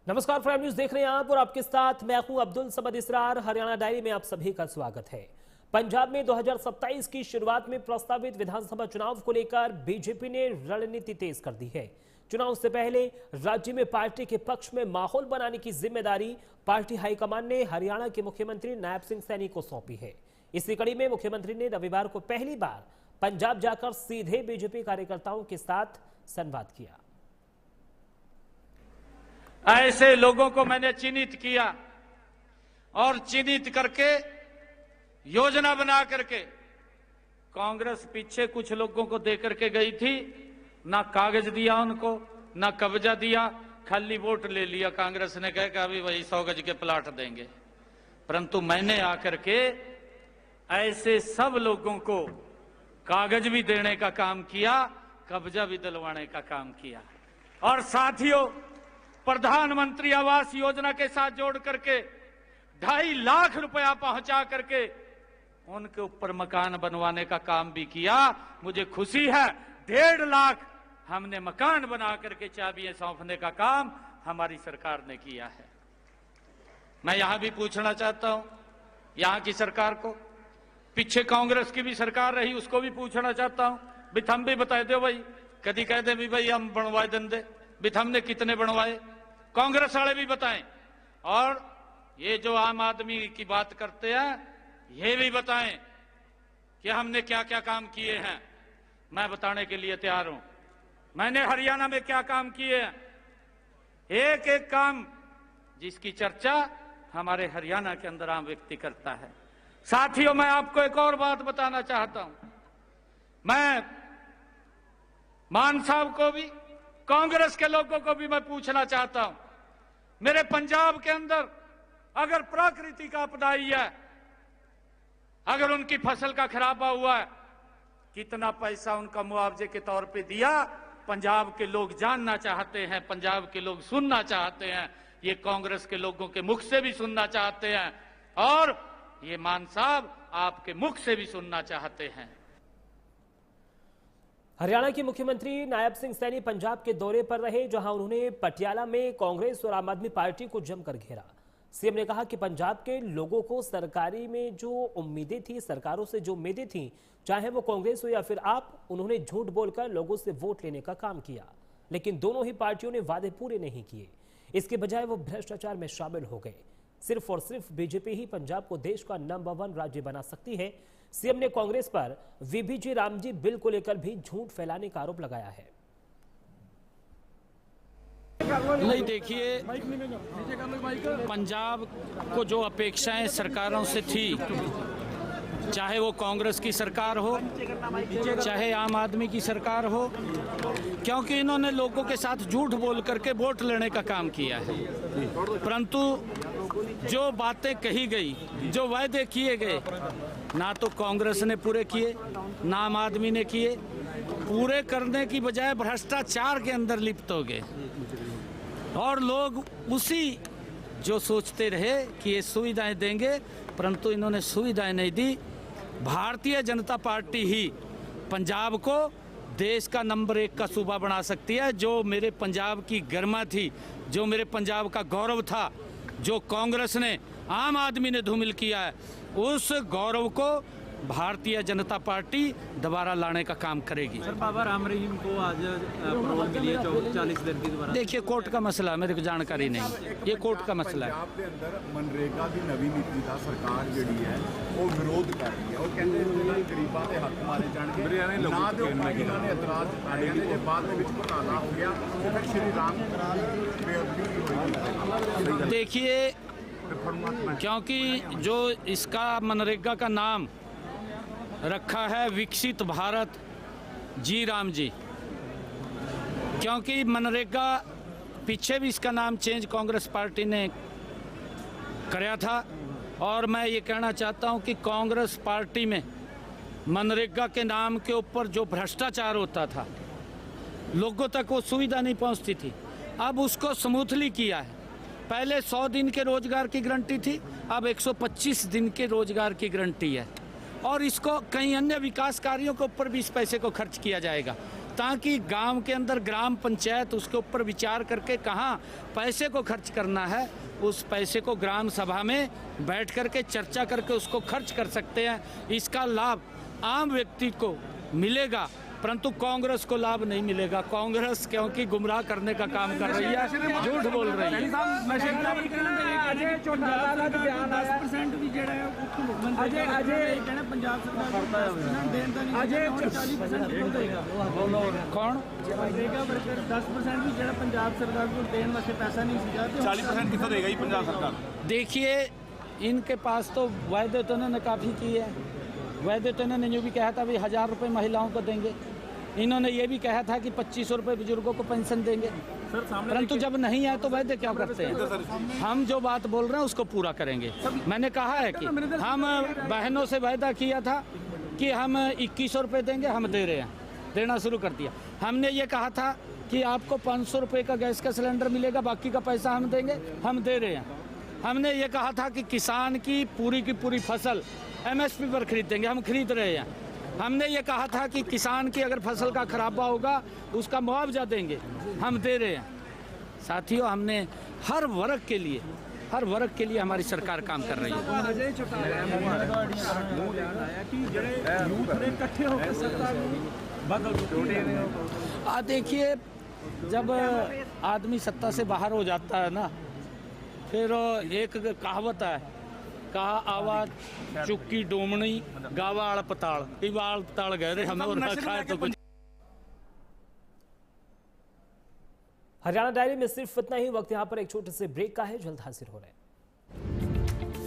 नमस्कार, prime news देख रहे हैं आप और आपके साथ मैं हूं अब्दुल समद इसरार। हरियाणा डायरी में आप सभी का स्वागत है। पंजाब में 2027 की शुरुआत में प्रस्तावित विधानसभा चुनाव को लेकर बीजेपी ने रणनीति तेज कर दी है। चुनाव से पहले राज्य में पार्टी के पक्ष में माहौल बनाने की जिम्मेदारी पार्टी हाईकमान ने हरियाणा के मुख्यमंत्री नायब सिंह सैनी को सौंपी है। इसी कड़ी में मुख्यमंत्री ने रविवार को पहली बार पंजाब जाकर सीधे बीजेपी कार्यकर्ताओं के साथ संवाद किया। ऐसे लोगों को मैंने चिन्हित किया और चिन्हित करके योजना बना करके कांग्रेस पीछे कुछ लोगों को दे करके गई थी, ना कागज दिया उनको, ना कब्जा दिया, खाली वोट ले लिया। कांग्रेस ने कहा कि अभी वही 100 गज के प्लाट देंगे, परंतु मैंने आकर के ऐसे सब लोगों को कागज भी देने का काम किया, कब्जा भी दिलवाने का काम किया। और साथियों, प्रधानमंत्री आवास योजना के साथ जोड़ करके 2.5 लाख रुपया पहुंचा करके उनके ऊपर मकान बनवाने का काम भी किया। मुझे खुशी है 1.5 लाख हमने मकान बना करके चाबियां सौंपने का काम हमारी सरकार ने किया है। मैं यहां भी पूछना चाहता हूं यहां की सरकार को, पीछे कांग्रेस की भी सरकार रही, उसको भी पूछना चाहता हूं, भी थम भी बता दो भाई, कभी कह दे भी भाई हम बनवाए दंदे, भी हमने कितने बनवाए, कांग्रेस वाले भी बताएं। और ये जो आम आदमी की बात करते हैं ये भी बताएं कि हमने क्या क्या काम किए हैं। मैं बताने के लिए तैयार हूं मैंने हरियाणा में क्या काम किए हैं, एक एक काम जिसकी चर्चा हमारे हरियाणा के अंदर आम व्यक्ति करता है। साथियों, मैं आपको एक और बात बताना चाहता हूं। मैं मान साहब को भी, कांग्रेस के लोगों को भी मैं पूछना चाहता हूं, मेरे पंजाब के अंदर अगर प्राकृतिक आपदा आई है, अगर उनकी फसल का खराबा हुआ है, कितना पैसा उनका मुआवजे के तौर पे दिया, पंजाब के लोग जानना चाहते हैं, पंजाब के लोग सुनना चाहते हैं। ये कांग्रेस के लोगों के मुख से भी सुनना चाहते हैं और ये मान साहब आपके मुख से भी सुनना चाहते हैं। हरियाणा के मुख्यमंत्री नायब सिंह सैनी पंजाब के दौरे पर रहे, जहां उन्होंने पटियाला में कांग्रेस और आम आदमी पार्टी को जमकर घेरा। सीएम ने कहा कि पंजाब के लोगों को सरकारी में जो उम्मीदें थी, सरकारों से जो उम्मीदें थी, चाहे वो कांग्रेस हो या फिर आप, उन्होंने झूठ बोलकर लोगों से वोट लेने का काम किया, लेकिन दोनों ही पार्टियों ने वादे पूरे नहीं किए। इसके बजाय वो भ्रष्टाचार में शामिल हो गए। सिर्फ और सिर्फ बीजेपी ही पंजाब को देश का नंबर 1 राज्य बना सकती है। सीएम ने कांग्रेस पर वीबीजी रामजी बिल को लेकर भी झूठ फैलाने का आरोप लगाया है। नहीं, देखिए, पंजाब को जो अपेक्षाएं सरकारों से थी, चाहे वो कांग्रेस की सरकार हो चाहे आम आदमी की सरकार हो, क्योंकि इन्होंने लोगों के साथ झूठ बोल करके वोट लेने का काम किया है, परंतु जो बातें कही गई, जो वायदे किए गए, ना तो कांग्रेस ने पूरे किए, ना आम आदमी ने किए। पूरे करने की बजाय भ्रष्टाचार के अंदर लिप्त हो गए और लोग उसी जो सोचते रहे कि ये सुविधाएं देंगे, परंतु इन्होंने सुविधाएं नहीं दी। भारतीय जनता पार्टी ही पंजाब को देश का नंबर 1 का सूबा बना सकती है। जो मेरे पंजाब की गरिमा थी, जो मेरे पंजाब का गौरव था, जो कांग्रेस ने, आम आदमी ने धूमिल किया है, उस गौरव को भारतीय जनता पार्टी दोबारा लाने का काम करेगी। सर, बाबा राम रहीम को आज पैरोल मिली है 40 दिन की दोबारा। देखिए, कोर्ट का मसला है, मेरे को जानकारी नहीं, ये कोर्ट का मसला है। पंजाब के अंदर मनरेगा की नवी नीति का सरकार जिहड़ी है वो विरोध कर रही है। वो कहते हैं गरीबां दे हक मारे जाणगे, ना दे इन्होंने एतराज जताए ने, जे बाद में घोटाला हो गया तो फिर श्री राम होगी। देखिए, क्योंकि जो इसका मनरेगा का नाम रखा है विकसित भारत जी राम जी, क्योंकि मनरेगा पीछे भी इसका नाम चेंज कांग्रेस पार्टी ने कराया था। और मैं ये कहना चाहता हूं कि कांग्रेस पार्टी में मनरेगा के नाम के ऊपर जो भ्रष्टाचार होता था, लोगों तक वो सुविधा नहीं पहुंचती थी, अब उसको स्मूथली किया है। पहले 100 दिन के रोजगार की गारंटी थी, अब 125 दिन के रोजगार की गारंटी है और इसको कई अन्य विकास कार्यों के ऊपर भी इस पैसे को खर्च किया जाएगा। ताकि गांव के अंदर ग्राम पंचायत उसके ऊपर विचार करके कहाँ पैसे को खर्च करना है, उस पैसे को ग्राम सभा में बैठ करके चर्चा करके उसको खर्च कर सकते हैं। इसका लाभ आम व्यक्ति को मिलेगा, परंतु कांग्रेस को लाभ नहीं मिलेगा। कांग्रेस क्योंकि गुमराह करने का काम कर रही है, झूठ बोल रही है। कौन 10% भी जो पंजाब सरकार को देने वास्ते पैसा नहीं सीगा, 40% कितना देगा ही पंजाब सरकार? देखिए, इनके पास तो वायदे तो इन्होंने काफ़ी किए हैं। वायदे तो इन्होंने यूँ भी कहा था भी 1000 रुपये महिलाओं को देंगे, इन्होंने ये भी कहा था कि 2500 रुपये बुजुर्गों को पेंशन देंगे, परंतु जब नहीं आए तो वायदे क्या करते हैं। हम जो बात बोल रहे हैं उसको पूरा करेंगे। मैंने कहा है कि हम बहनों से वायदा किया था कि हम 2100 रुपये देंगे, हम दे रहे हैं, देना शुरू कर दिया। हमने ये कहा था कि आपको 500 रुपये का गैस का सिलेंडर मिलेगा, बाकी का पैसा हम देंगे, हम दे रहे हैं। हमने ये कहा था कि किसान की पूरी फसल MSP पर खरीदेंगे, हम खरीद रहे हैं। हमने ये कहा था कि किसान की अगर फसल का खराबा होगा उसका मुआवजा देंगे, हम दे रहे हैं। साथियों, हमने हर वर्ग के लिए हमारी सरकार काम कर रही है। देखिए, जब आदमी सत्ता से बाहर हो जाता है ना, फिर एक कहावत है, कहा आवाज चुक्की डोमनी गावा पताल, पताल गए थे हमें और रखा है तो कुछ। हरियाणा डायरी में सिर्फ इतना ही। वक्त यहाँ पर एक छोटे से ब्रेक का है, जल्द हाजिर हो रहे हैं।